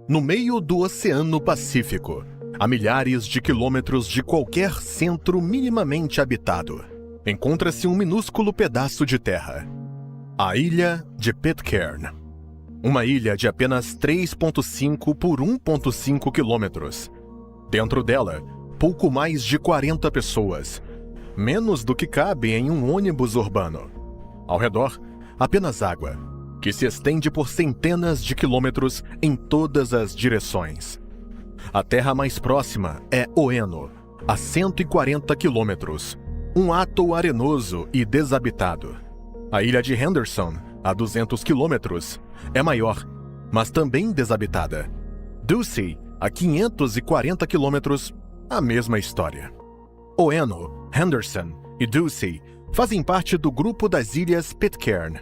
No meio do Oceano Pacífico, a milhares de quilômetros de qualquer centro minimamente habitado, encontra-se um minúsculo pedaço de terra. A ilha de Pitcairn. Uma ilha de apenas 3,5 por 1,5 quilômetros. Dentro dela, pouco mais de 40 pessoas, menos do que cabe em um ônibus urbano. Ao redor, apenas água, que se estende por centenas de quilômetros em todas as direções. A terra mais próxima é Oeno, a 140 quilômetros, um atoll arenoso e desabitado. A ilha de Henderson, a 200 quilômetros, é maior, mas também desabitada. Ducie, a 540 quilômetros, a mesma história. Oeno, Henderson e Ducie fazem parte do grupo das ilhas Pitcairn,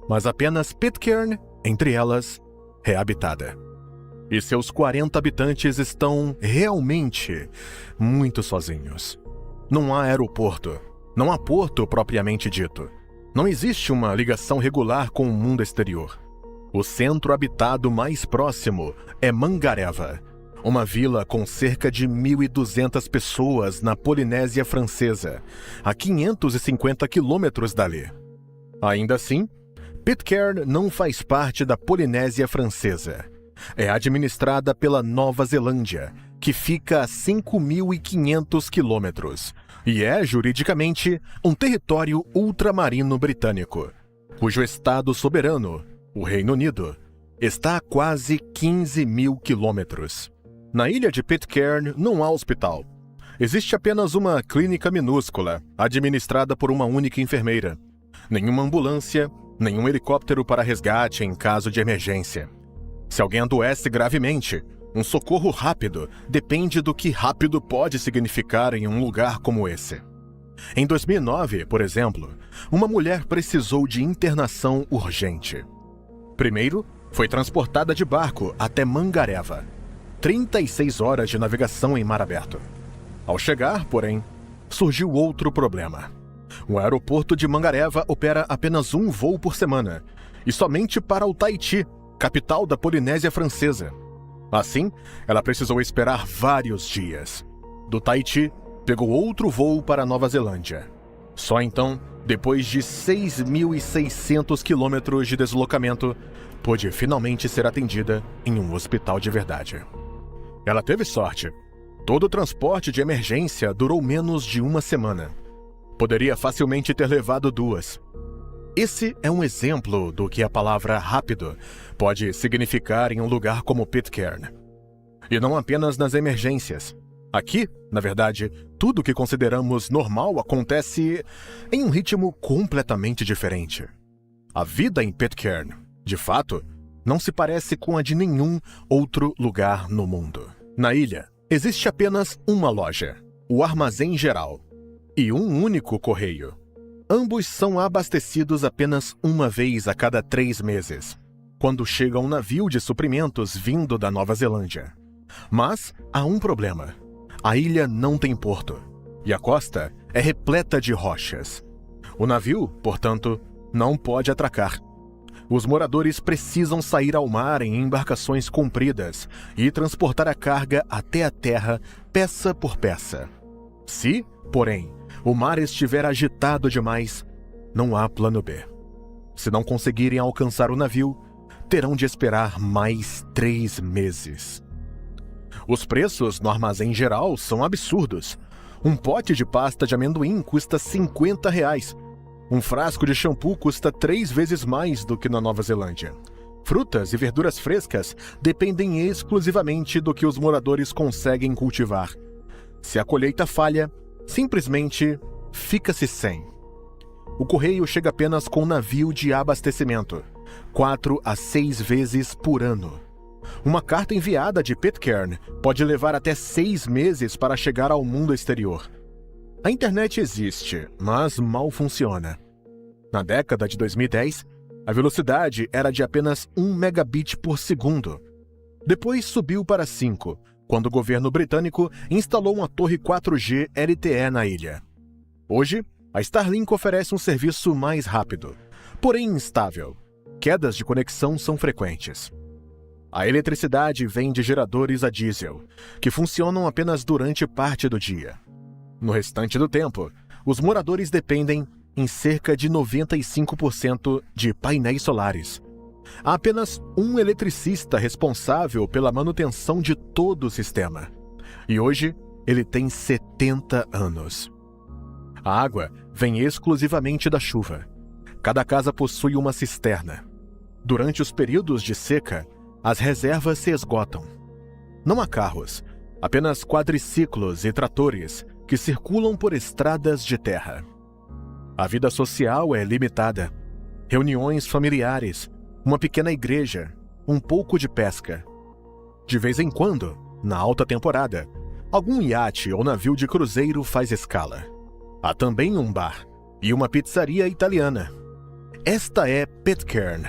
mas apenas Pitcairn, entre elas, é habitada. E seus 40 habitantes estão realmente muito sozinhos. Não há aeroporto, não há porto propriamente dito. Não existe uma ligação regular com o mundo exterior. O centro habitado mais próximo é Mangareva, uma vila com cerca de 1.200 pessoas na Polinésia Francesa, a 550 quilômetros dali. Ainda assim, Pitcairn não faz parte da Polinésia Francesa. É administrada pela Nova Zelândia, que fica a 5.500 quilômetros, e é, juridicamente, um território ultramarino britânico, cujo estado soberano, o Reino Unido, está a quase 15.000 quilômetros. Na ilha de Pitcairn não há hospital. Existe apenas uma clínica minúscula, administrada por uma única enfermeira. Nenhuma ambulância, nenhum helicóptero para resgate em caso de emergência. Se alguém adoece gravemente, um socorro rápido depende do que rápido pode significar em um lugar como esse. Em 2009, por exemplo, uma mulher precisou de internação urgente. Primeiro, foi transportada de barco até Mangareva. 36 horas de navegação em mar aberto. Ao chegar, porém, surgiu outro problema. O aeroporto de Mangareva opera apenas um voo por semana, e somente para o Tahiti, capital da Polinésia Francesa. Assim, ela precisou esperar vários dias. Do Tahiti, pegou outro voo para a Nova Zelândia. Só então, depois de 6.600 quilômetros de deslocamento, pôde finalmente ser atendida em um hospital de verdade. Ela teve sorte. Todo o transporte de emergência durou menos de uma semana. Poderia facilmente ter levado 2. Esse é um exemplo do que a palavra rápido pode significar em um lugar como Pitcairn. E não apenas nas emergências. Aqui, na verdade, tudo o que consideramos normal acontece em um ritmo completamente diferente. A vida em Pitcairn, de fato, não se parece com a de nenhum outro lugar no mundo. Na ilha, existe apenas uma loja, o Armazém Geral, e um único correio. Ambos são abastecidos apenas uma vez a cada 3 meses, quando chega um navio de suprimentos vindo da Nova Zelândia. Mas há um problema. A ilha não tem porto, e a costa é repleta de rochas. O navio, portanto, não pode atracar. Os moradores precisam sair ao mar em embarcações compridas e transportar a carga até a terra, peça por peça. Se, porém, o mar estiver agitado demais, não há plano B. Se não conseguirem alcançar o navio, terão de esperar mais 3 meses. Os preços no Armazém Geral são absurdos. Um pote de pasta de amendoim custa R$50. Um frasco de shampoo custa 3 vezes mais do que na Nova Zelândia. Frutas e verduras frescas dependem exclusivamente do que os moradores conseguem cultivar. Se a colheita falha, simplesmente fica-se sem. O correio chega apenas com navio de abastecimento, 4 a 6 vezes por ano. Uma carta enviada de Pitcairn pode levar até 6 meses para chegar ao mundo exterior. A internet existe, mas mal funciona. Na década de 2010, a velocidade era de apenas 1 megabit por segundo. Depois subiu para 5, quando o governo britânico instalou uma torre 4G LTE na ilha. Hoje, a Starlink oferece um serviço mais rápido, porém instável. Quedas de conexão são frequentes. A eletricidade vem de geradores a diesel, que funcionam apenas durante parte do dia. No restante do tempo, os moradores dependem, em cerca de 95%, de painéis solares. Há apenas um eletricista responsável pela manutenção de todo o sistema. E hoje, ele tem 70 anos. A água vem exclusivamente da chuva. Cada casa possui uma cisterna. Durante os períodos de seca, as reservas se esgotam. Não há carros, apenas quadriciclos e tratores que circulam por estradas de terra. A vida social é limitada. Reuniões familiares, uma pequena igreja, um pouco de pesca. De vez em quando, na alta temporada, algum iate ou navio de cruzeiro faz escala. Há também um bar e uma pizzaria italiana. Esta é Pitcairn,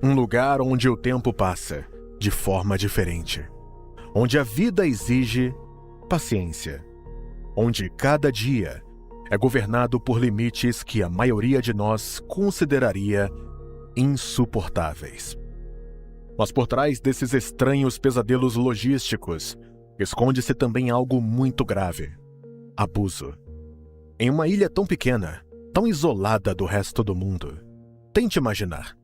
um lugar onde o tempo passa de forma diferente, onde a vida exige paciência, onde cada dia é governado por limites que a maioria de nós consideraria insuportáveis. Mas por trás desses estranhos pesadelos logísticos, esconde-se também algo muito grave: abuso. Em uma ilha tão pequena, tão isolada do resto do mundo, tente imaginar.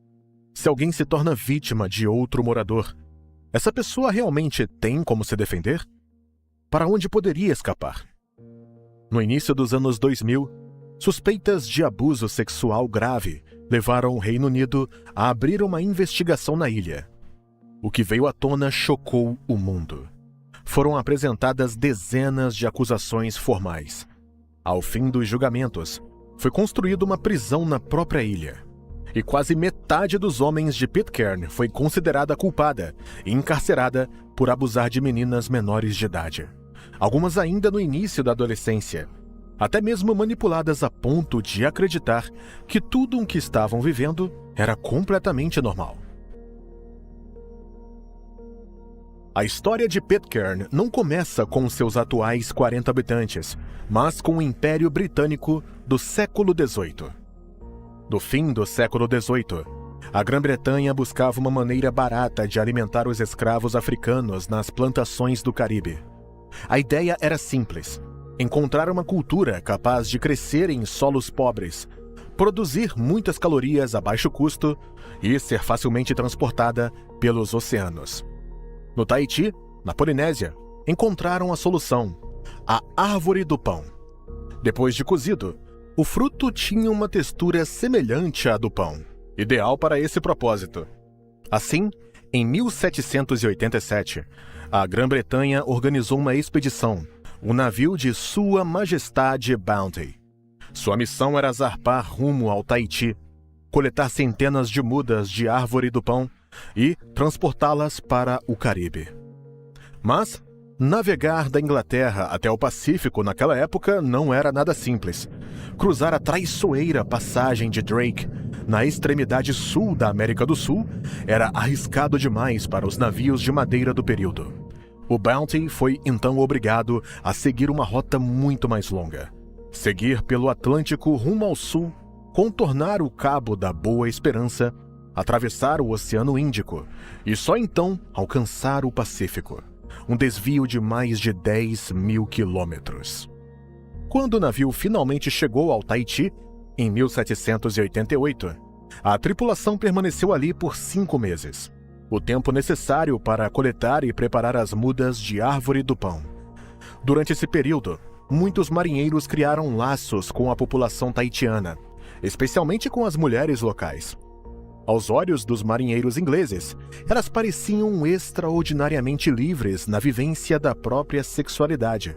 Se alguém se torna vítima de outro morador, essa pessoa realmente tem como se defender? Para onde poderia escapar? No início dos anos 2000, suspeitas de abuso sexual grave levaram o Reino Unido a abrir uma investigação na ilha. O que veio à tona chocou o mundo. Foram apresentadas dezenas de acusações formais. Ao fim dos julgamentos, foi construída uma prisão na própria ilha. E quase metade dos homens de Pitcairn foi considerada culpada e encarcerada por abusar de meninas menores de idade. Algumas ainda no início da adolescência, até mesmo manipuladas a ponto de acreditar que tudo o que estavam vivendo era completamente normal. A história de Pitcairn não começa com seus atuais 40 habitantes, mas com o Império Britânico do século XVIII. No fim do século XVIII, a Grã-Bretanha buscava uma maneira barata de alimentar os escravos africanos nas plantações do Caribe. A ideia era simples: encontrar uma cultura capaz de crescer em solos pobres, produzir muitas calorias a baixo custo e ser facilmente transportada pelos oceanos. No Tahiti, na Polinésia, encontraram a solução: a árvore do pão. Depois de cozido, o fruto tinha uma textura semelhante à do pão, ideal para esse propósito. Assim, em 1787, a Grã-Bretanha organizou uma expedição, o navio de Sua Majestade Bounty. Sua missão era zarpar rumo ao Tahiti, coletar centenas de mudas de árvore do pão e transportá-las para o Caribe. Mas navegar da Inglaterra até o Pacífico naquela época não era nada simples. Cruzar a traiçoeira passagem de Drake, na extremidade sul da América do Sul, era arriscado demais para os navios de madeira do período. O Bounty foi então obrigado a seguir uma rota muito mais longa. Seguir pelo Atlântico rumo ao sul, contornar o Cabo da Boa Esperança, atravessar o Oceano Índico e só então alcançar o Pacífico, um desvio de mais de 10.000 quilômetros. Quando o navio finalmente chegou ao Tahiti, em 1788, a tripulação permaneceu ali por 5 meses, o tempo necessário para coletar e preparar as mudas de árvore do pão. Durante esse período, muitos marinheiros criaram laços com a população tahitiana, especialmente com as mulheres locais. Aos olhos dos marinheiros ingleses, elas pareciam extraordinariamente livres na vivência da própria sexualidade,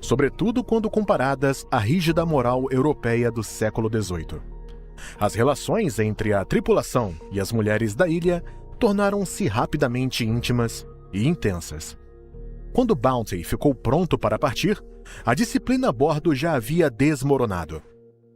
sobretudo quando comparadas à rígida moral europeia do século XVIII. As relações entre a tripulação e as mulheres da ilha tornaram-se rapidamente íntimas e intensas. Quando Bounty ficou pronto para partir, a disciplina a bordo já havia desmoronado.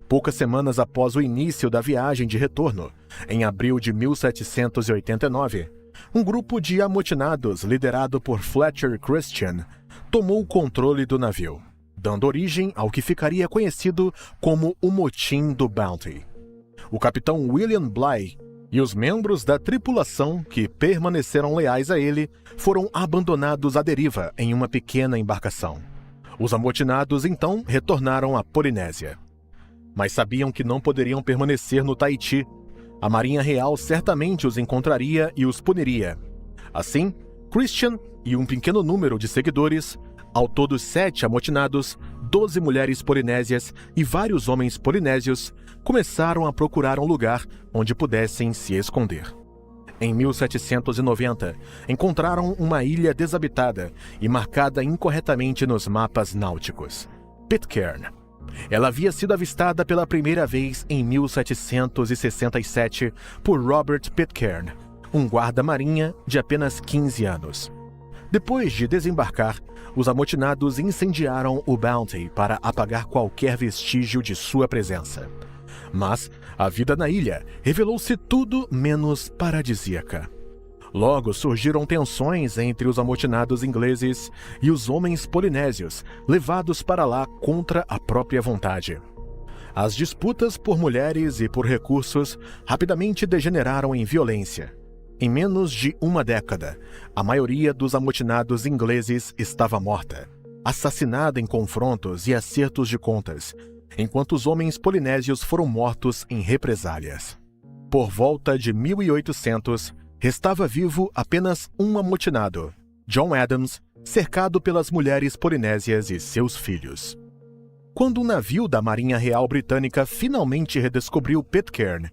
Poucas semanas após o início da viagem de retorno, em abril de 1789, um grupo de amotinados liderado por Fletcher Christian tomou o controle do navio, dando origem ao que ficaria conhecido como o Motim do Bounty. O capitão William Bligh e os membros da tripulação que permaneceram leais a ele foram abandonados à deriva em uma pequena embarcação. Os amotinados então retornaram à Polinésia. Mas sabiam que não poderiam permanecer no Tahiti. A Marinha Real certamente os encontraria e os puniria. Assim, Christian e um pequeno número de seguidores, ao todo 7 amotinados, 12 mulheres polinésias e vários homens polinésios, começaram a procurar um lugar onde pudessem se esconder. Em 1790, encontraram uma ilha desabitada e marcada incorretamente nos mapas náuticos: Pitcairn. Ela havia sido avistada pela primeira vez em 1767 por Robert Pitcairn, um guarda-marinha de apenas 15 anos. Depois de desembarcar, os amotinados incendiaram o Bounty para apagar qualquer vestígio de sua presença. Mas a vida na ilha revelou-se tudo menos paradisíaca. Logo surgiram tensões entre os amotinados ingleses e os homens polinésios, levados para lá contra a própria vontade. As disputas por mulheres e por recursos rapidamente degeneraram em violência. Em menos de uma década, a maioria dos amotinados ingleses estava morta, assassinada em confrontos e acertos de contas, enquanto os homens polinésios foram mortos em represálias. Por volta de 1800, restava vivo apenas um amotinado, John Adams, cercado pelas mulheres polinésias e seus filhos. Quando um navio da Marinha Real Britânica finalmente redescobriu Pitcairn,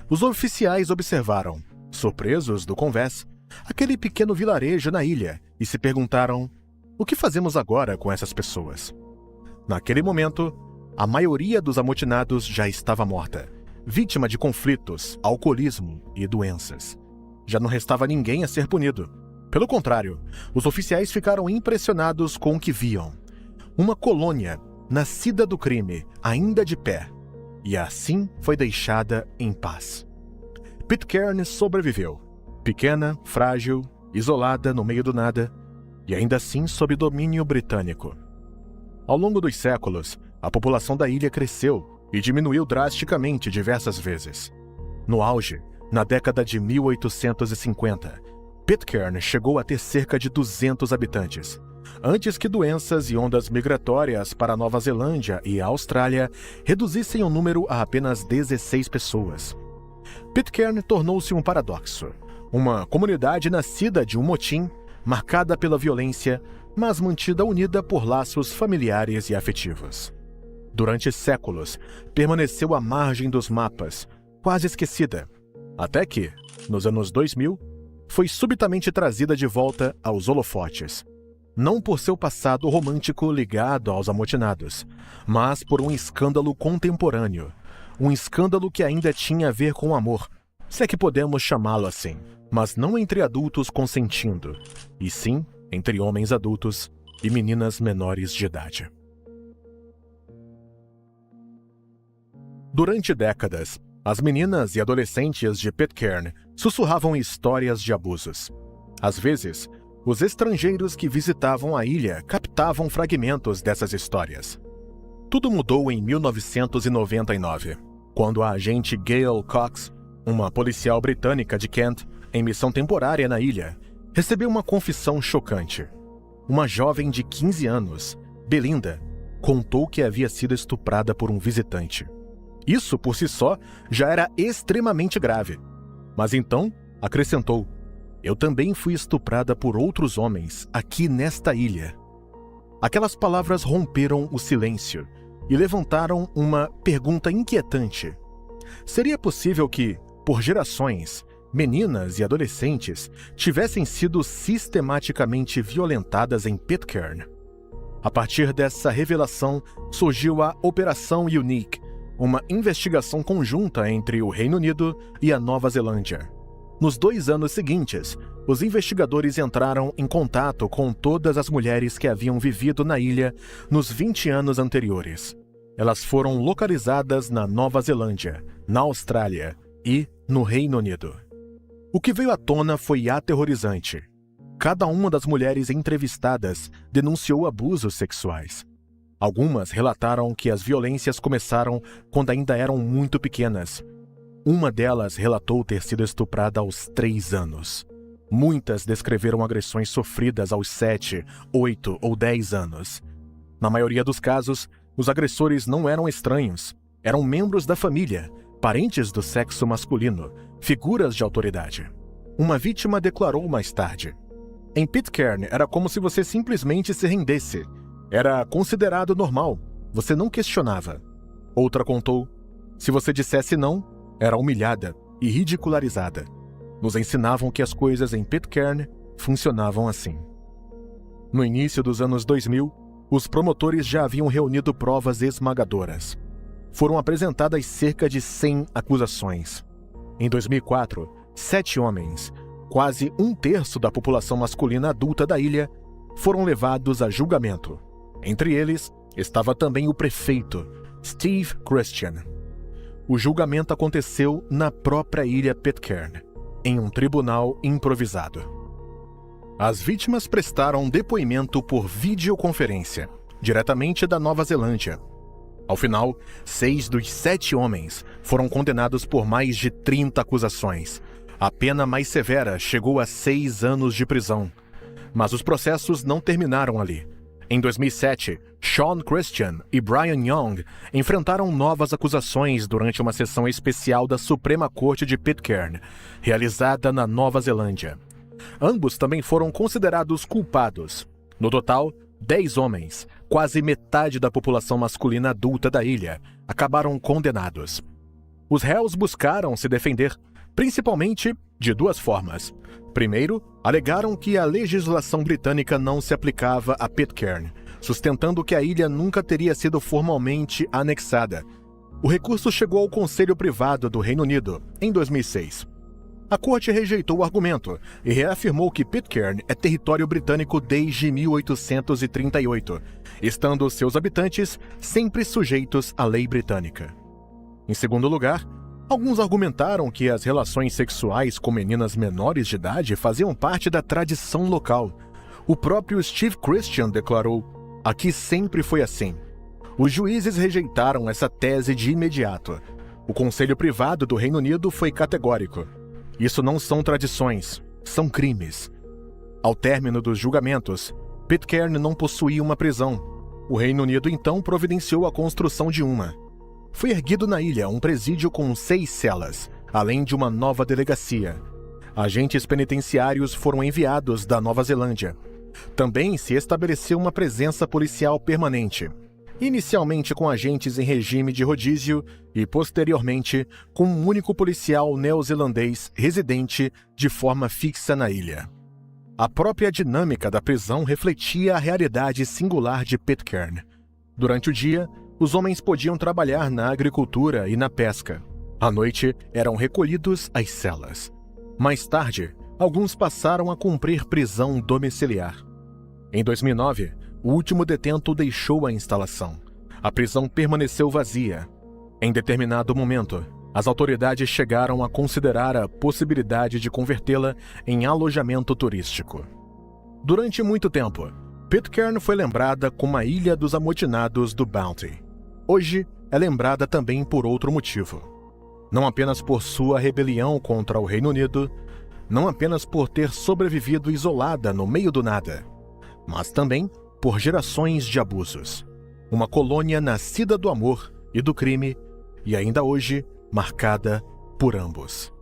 os oficiais observaram, surpresos do convés, aquele pequeno vilarejo na ilha e se perguntaram: o que fazemos agora com essas pessoas? Naquele momento, a maioria dos amotinados já estava morta, vítima de conflitos, alcoolismo e doenças. Já não restava ninguém a ser punido. Pelo contrário, os oficiais ficaram impressionados com o que viam. Uma colônia, nascida do crime, ainda de pé, e assim foi deixada em paz. Pitcairn sobreviveu, pequena, frágil, isolada no meio do nada, e ainda assim sob domínio britânico. Ao longo dos séculos, a população da ilha cresceu e diminuiu drasticamente diversas vezes. No auge, na década de 1850, Pitcairn chegou a ter cerca de 200 habitantes, antes que doenças e ondas migratórias para Nova Zelândia e a Austrália reduzissem o número a apenas 16 pessoas. Pitcairn tornou-se um paradoxo, uma comunidade nascida de um motim, marcada pela violência, mas mantida unida por laços familiares e afetivos. Durante séculos, permaneceu à margem dos mapas, quase esquecida, até que, nos anos 2000, foi subitamente trazida de volta aos holofotes. Não por seu passado romântico ligado aos amotinados, mas por um escândalo contemporâneo. Um escândalo que ainda tinha a ver com amor, se é que podemos chamá-lo assim, mas não entre adultos consentindo, e sim entre homens adultos e meninas menores de idade. Durante décadas, as meninas e adolescentes de Pitcairn sussurravam histórias de abusos. Às vezes, os estrangeiros que visitavam a ilha captavam fragmentos dessas histórias. Tudo mudou em 1999, quando a agente Gail Cox, uma policial britânica de Kent, em missão temporária na ilha, recebeu uma confissão chocante. Uma jovem de 15 anos, Belinda, contou que havia sido estuprada por um visitante. Isso, por si só, já era extremamente grave. Mas então, acrescentou: eu também fui estuprada por outros homens aqui nesta ilha. Aquelas palavras romperam o silêncio e levantaram uma pergunta inquietante. Seria possível que, por gerações, meninas e adolescentes tivessem sido sistematicamente violentadas em Pitcairn? A partir dessa revelação, surgiu a Operação Unique, uma investigação conjunta entre o Reino Unido e a Nova Zelândia. Nos 2 anos seguintes, os investigadores entraram em contato com todas as mulheres que haviam vivido na ilha nos 20 anos anteriores. Elas foram localizadas na Nova Zelândia, na Austrália e no Reino Unido. O que veio à tona foi aterrorizante. Cada uma das mulheres entrevistadas denunciou abusos sexuais. Algumas relataram que as violências começaram quando ainda eram muito pequenas. Uma delas relatou ter sido estuprada aos 3 anos. Muitas descreveram agressões sofridas aos 7, 8 ou 10 anos. Na maioria dos casos, os agressores não eram estranhos, eram membros da família, parentes do sexo masculino, figuras de autoridade. Uma vítima declarou mais tarde: em Pitcairn era como se você simplesmente se rendesse. Era considerado normal, você não questionava. Outra contou: se você dissesse não, era humilhada e ridicularizada. Nos ensinavam que as coisas em Pitcairn funcionavam assim. No início dos anos 2000, os promotores já haviam reunido provas esmagadoras. Foram apresentadas cerca de 100 acusações. Em 2004, 7 homens, quase 1/3 da população masculina adulta da ilha, foram levados a julgamento. Entre eles, estava também o prefeito, Steve Christian. O julgamento aconteceu na própria ilha Pitcairn, em um tribunal improvisado. As vítimas prestaram depoimento por videoconferência, diretamente da Nova Zelândia. Ao final, 6 dos 7 homens foram condenados por mais de 30 acusações. A pena mais severa chegou a 6 anos de prisão. Mas os processos não terminaram ali. Em 2007, Sean Christian e Brian Young enfrentaram novas acusações durante uma sessão especial da Suprema Corte de Pitcairn, realizada na Nova Zelândia. Ambos também foram considerados culpados. No total, 10 homens, quase metade da população masculina adulta da ilha, acabaram condenados. Os réus buscaram se defender, principalmente de 2 formas. Primeiro, alegaram que a legislação britânica não se aplicava a Pitcairn, sustentando que a ilha nunca teria sido formalmente anexada. O recurso chegou ao Conselho Privado do Reino Unido em 2006. A corte rejeitou o argumento e reafirmou que Pitcairn é território britânico desde 1838, estando seus habitantes sempre sujeitos à lei britânica. Em segundo lugar, alguns argumentaram que as relações sexuais com meninas menores de idade faziam parte da tradição local. O próprio Steve Christian declarou: "Aqui sempre foi assim." Os juízes rejeitaram essa tese de imediato. O Conselho Privado do Reino Unido foi categórico: "Isso não são tradições, são crimes." Ao término dos julgamentos, Pitcairn não possuía uma prisão. O Reino Unido então providenciou a construção de uma. Foi erguido na ilha um presídio com 6 celas, além de uma nova delegacia. Agentes penitenciários foram enviados da Nova Zelândia. Também se estabeleceu uma presença policial permanente, inicialmente com agentes em regime de rodízio e, posteriormente, com um único policial neozelandês residente de forma fixa na ilha. A própria dinâmica da prisão refletia a realidade singular de Pitcairn. Durante o dia, os homens podiam trabalhar na agricultura e na pesca. À noite, eram recolhidos às celas. Mais tarde, alguns passaram a cumprir prisão domiciliar. Em 2009, o último detento deixou a instalação. A prisão permaneceu vazia. Em determinado momento, as autoridades chegaram a considerar a possibilidade de convertê-la em alojamento turístico. Durante muito tempo, Pitcairn foi lembrada como a Ilha dos Amotinados do Bounty. Hoje, é lembrada também por outro motivo. Não apenas por sua rebelião contra o Reino Unido, não apenas por ter sobrevivido isolada no meio do nada, mas também por gerações de abusos. Uma colônia nascida do amor e do crime, e ainda hoje marcada por ambos.